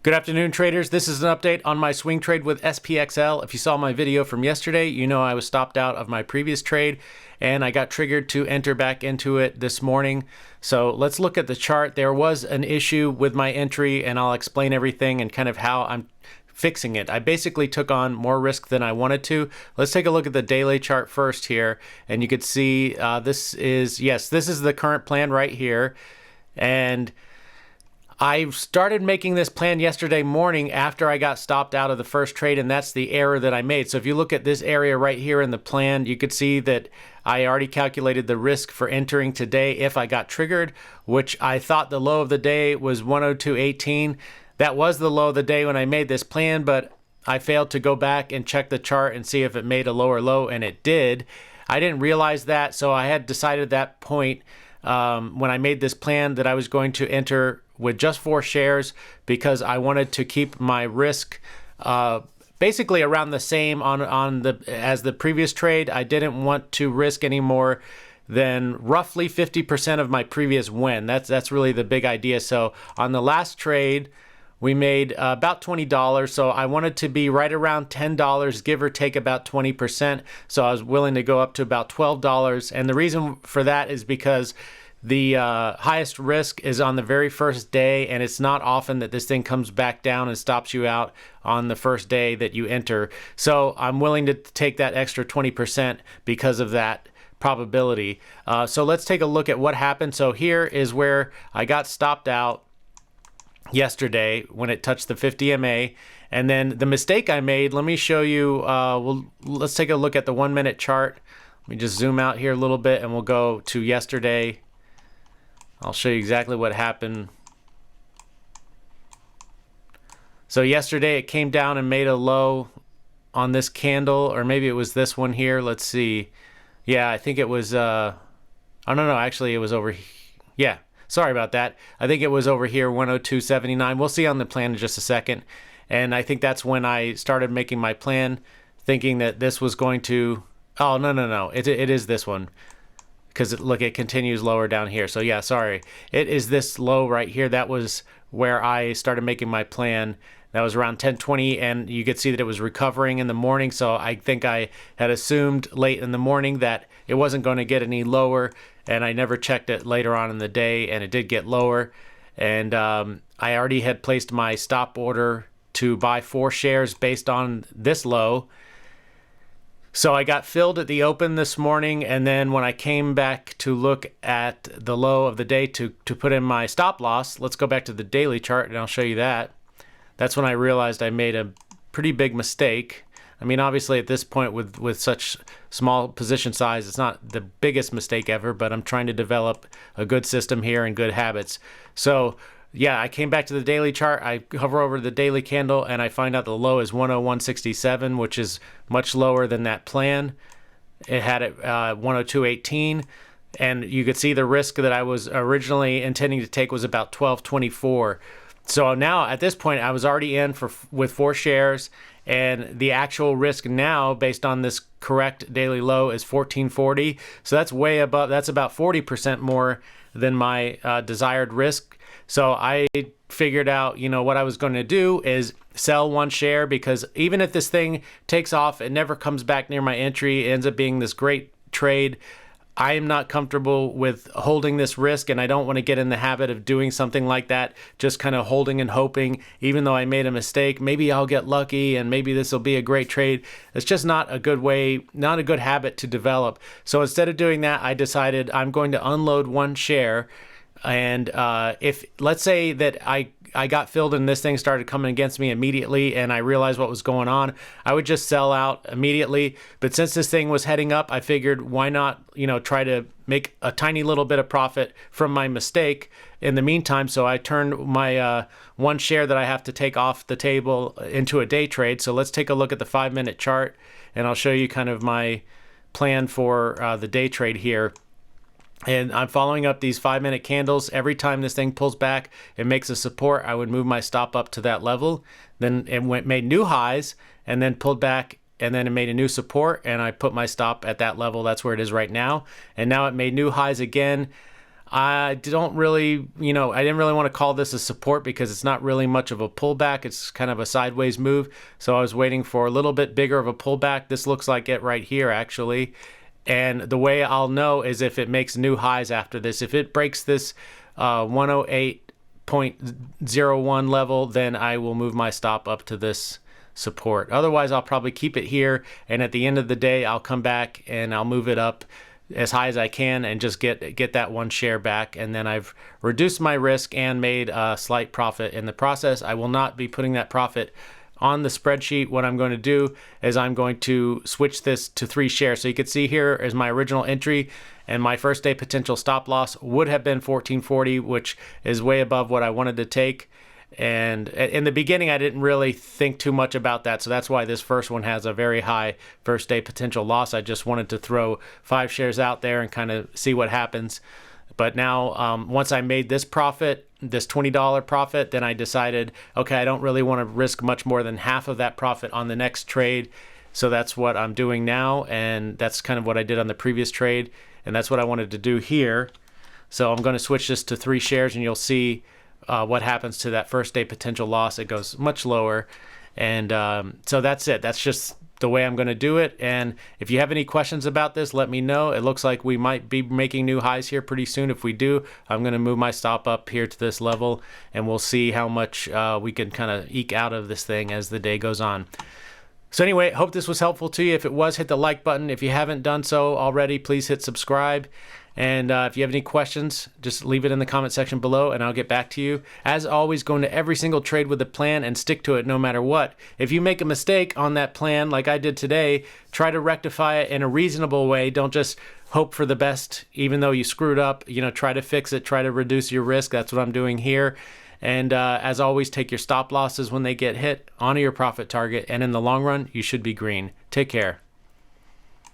Good afternoon, traders. This is an update on my swing trade with SPXL. If you saw my video from yesterday, you know I was stopped out of my previous trade and I got triggered to enter back into it this morning. So let's look at the chart. There was an issue with my entry and I'll explain everything and kind of how I'm fixing it. I basically took on more risk than I wanted to. Let's take a look at the daily chart first here, and you could see this is the current plan right here. And I started making this plan yesterday morning after I got stopped out of the first trade, and that's the error that I made. So if you look at this area right here in the plan, you could see that I already calculated the risk for entering today if I got triggered, which I thought the low of the day was 102.18. That was the low of the day when I made this plan, but I failed to go back and check the chart and see if it made a lower low, and it did. I didn't realize that, so I had decided at that point when I made this plan that I was going to enter with just 4 shares because I wanted to keep my risk basically around the same as the previous trade. I didn't want to risk any more than roughly 50% of my previous win. That's really the big idea. So on the last trade, we made about $20, so I wanted to be right around $10, give or take about 20%. So I was willing to go up to about $12. And the reason for that is because the highest risk is on the very first day, and it's not often that this thing comes back down and stops you out on the first day that you enter. So I'm willing to take that extra 20% because of that probability. So let's take a look at what happened. So here is where I got stopped out yesterday when it touched the 50 MA, and then the mistake I made, let me show you. Let's take a look at the 1 minute chart. Let me just zoom out here a little bit and we'll go to yesterday. I'll show you exactly what happened. So yesterday it came down and made a low on this candle, or maybe it was this one here. Let's see. Yeah, I think it was oh no, actually it was over here. Yeah, sorry about that. I think it was over here, 102.79. We'll see on the plan in just a second. And I think that's when I started making my plan, thinking that this was going to, oh, no. It is this one. Because look, it continues lower down here. So yeah, sorry. It is this low right here. That was where I started making my plan. That was around 10:20, and you could see that it was recovering in the morning. So I think I had assumed late in the morning that it wasn't going to get any lower, and I never checked it later on in the day, and it did get lower. And I already had placed my stop order to buy 4 shares based on this low. So I got filled at the open this morning, and then when I came back to look at the low of the day to put in my stop loss, let's go back to the daily chart and I'll show you that. That's when I realized I made a pretty big mistake. I mean, obviously at this point with such small position size, it's not the biggest mistake ever, but I'm trying to develop a good system here and good habits. So yeah, I came back to the daily chart. I hover over the daily candle and I find out the low is 101.67, which is much lower than that plan. It had it 102.18, and you could see the risk that I was originally intending to take was about 12.24. So now at this point I was already in with 4 shares, and the actual risk now based on this correct daily low is 14.40. So that's way above, that's about 40% more than my desired risk. So I figured out, what I was going to do is sell 1 share, because even if this thing takes off, it never comes back near my entry, it ends up being this great trade. I am not comfortable with holding this risk, and I don't want to get in the habit of doing something like that, just kind of holding and hoping, even though I made a mistake, maybe I'll get lucky and maybe this will be a great trade. It's just not a good way, not a good habit to develop. So instead of doing that, I decided I'm going to unload 1 share. And if, let's say that I got filled and this thing started coming against me immediately and I realized what was going on, I would just sell out immediately. But since this thing was heading up, I figured why not, try to make a tiny little bit of profit from my mistake in the meantime. So I turned my 1 share that I have to take off the table into a day trade. So let's take a look at the 5 minute chart and I'll show you kind of my plan for the day trade here. And I'm following up these 5 minute candles. Every time this thing pulls back, it makes a support. I would move my stop up to that level. Then it made new highs and then pulled back, and then it made a new support, and I put my stop at that level. That's where it is right now. And now it made new highs again. I don't really, I didn't really want to call this a support because it's not really much of a pullback. It's kind of a sideways move. So I was waiting for a little bit bigger of a pullback. This looks like it right here, actually. And the way I'll know is if it makes new highs after this. If it breaks this 108.01 level, then I will move my stop up to this support. Otherwise, I'll probably keep it here. And at the end of the day, I'll come back and I'll move it up as high as I can and just get that one share back. And then I've reduced my risk and made a slight profit in the process. I will not be putting that profit on the spreadsheet. What I'm going to do is I'm going to switch this to 3 shares. So you can see here is my original entry, and my first day potential stop loss would have been 1440, which is way above what I wanted to take. And in the beginning, I didn't really think too much about that. So that's why this first one has a very high first day potential loss. I just wanted to throw 5 shares out there and kind of see what happens. But now, once I made this profit, this $20 profit, then I decided, okay, I don't really want to risk much more than half of that profit on the next trade. So that's what I'm doing now. And that's kind of what I did on the previous trade. And that's what I wanted to do here. So I'm going to switch this to 3 shares, and you'll see what happens to that first day potential loss. It goes much lower. And so that's it. That's just the way I'm going to do it. And if you have any questions about this, let me know. It looks like we might be making new highs here pretty soon. If we do, I'm going to move my stop up here to this level, and we'll see how much we can kind of eke out of this thing as the day goes on. So anyway, hope this was helpful to you. If it was, hit the like button. If you haven't done so already, please hit subscribe. And if you have any questions, just leave it in the comment section below and I'll get back to you. As always, go into every single trade with a plan and stick to it no matter what. If you make a mistake on that plan like I did today, try to rectify it in a reasonable way. Don't just hope for the best even though you screwed up. Try to fix it, try to reduce your risk. That's what I'm doing here. And as always, take your stop losses when they get hit, honor your profit target, and in the long run, you should be green. Take care.